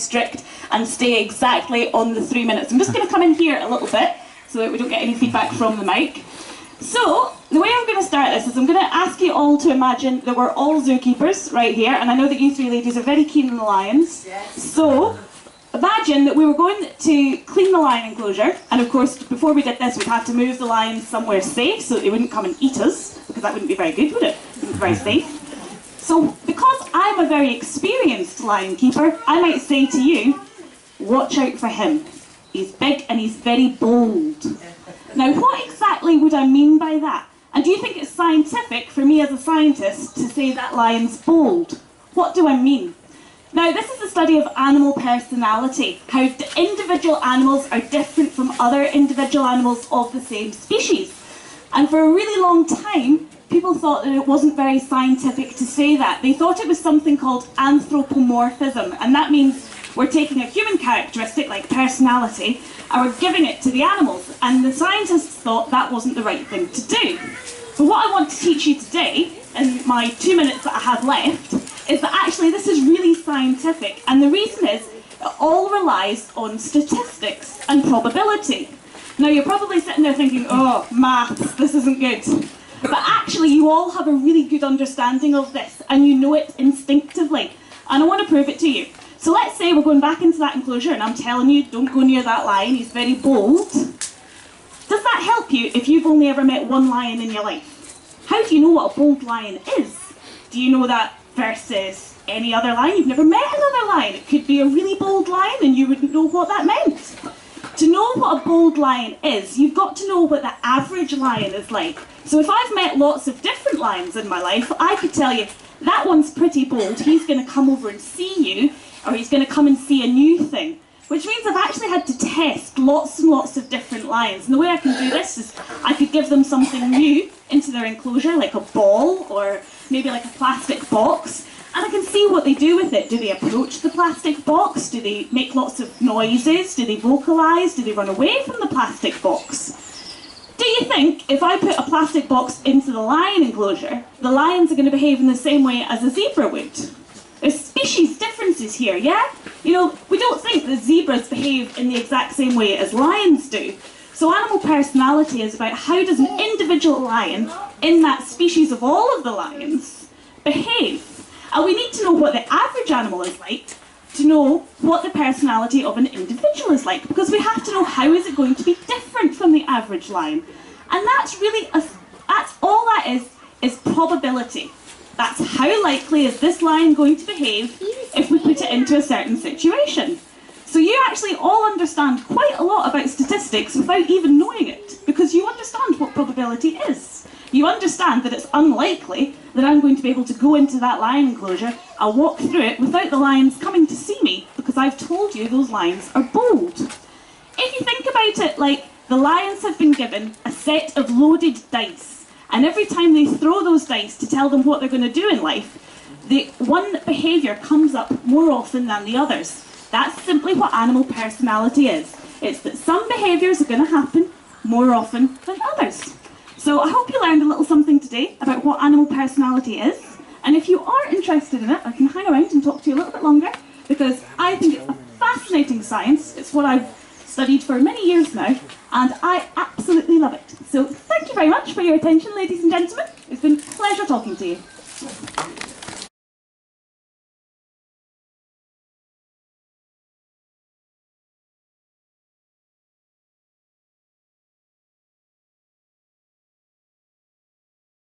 strict and stay exactly on the 3 minutes. I'm just going to come in here a little bit so that we don't get any feedback from the mic. So, the way I'm going to start this is I'm going to ask you all to imagine that we're all zookeepers right here, and I know that you three ladies are very keen on the lions. Yes. So, imagine that we were going to clean the lion enclosure, and of course, before we did this, we'd have to move the lions somewhere safe so that they wouldn't come and eat us, because that wouldn't be very good, would it? It wouldn't be very safe. So, because I'm a very experienced lion keeper, I might say to you, watch out for him. He's big and he's very bold. Now, what exactly would I mean by that? And do you think it's scientific for me as a scientist to say that lion's bold? What do I mean? Now, this is a study of animal personality, how individual animals are different from other individual animals of the same species. And for a really long time, people thought that it wasn't very scientific to say that. They thought it was something called anthropomorphism, and that means we're taking a human characteristic, like personality, and we're giving it to the animals. And the scientists thought that wasn't the right thing to do. But what I want to teach you today, in my 2 minutes that I have left, is that actually this is really scientific. And the reason is, it all relies on statistics and probability. Now you're probably sitting there thinking, oh, maths, this isn't good. But actually you all have a really good understanding of this, and you know it instinctively. And I want to prove it to you. So let's say we're going back into that enclosure and I'm telling you, don't go near that lion, he's very bold. Does that help you if you've only ever met one lion in your life? How do you know what a bold lion is? Do you know that versus any other lion? You've never met another lion. It could be a really bold lion and you wouldn't know what that meant. To know what a bold lion is, you've got to know what the average lion is like. So if I've met lots of different lions in my life, I could tell you, that one's pretty bold, he's going to come over and see you, or he's going to come and see a new thing. Which means I've actually had to test lots and lots of different lions. And the way I can do this is I could give them something new into their enclosure, like a ball, or maybe like a plastic box, and I can see what they do with it. Do they approach the plastic box? Do they make lots of noises? Do they vocalise? Do they run away from the plastic box? Do you think if I put a plastic box into the lion enclosure, the lions are going to behave in the same way as a zebra would? There's species differences here, yeah? You know, we don't think that zebras behave in the exact same way as lions do. So animal personality is about how does an individual lion in that species of all of the lions behave. And we need to know what the average animal is like to know what the personality of an individual is like, because we have to know how is it going to be different from the average lion. And that's really, that's all that is probability. That's how likely is this lion going to behave if we put it into a certain situation. So you actually all understand quite a lot about statistics without even knowing it, because you understand what probability is. You understand that it's unlikely that I'm going to be able to go into that lion enclosure and walk through it without the lions coming to see me, because I've told you those lions are bold. If you think about it, like the lions have been given a set of loaded dice, and every time they throw those dice to tell them what they're going to do in life, the one behaviour comes up more often than the others. That's simply what animal personality is. It's that some behaviours are going to happen more often than others. So I hope you learned a little something today about what animal personality is. And if you are interested in it, I can hang around and talk to you a little bit longer, because I think it's a fascinating science. It's what I've studied for many years now, and I absolutely love it. So thank you very much for your attention, ladies and gentlemen. It's been a pleasure talking to you.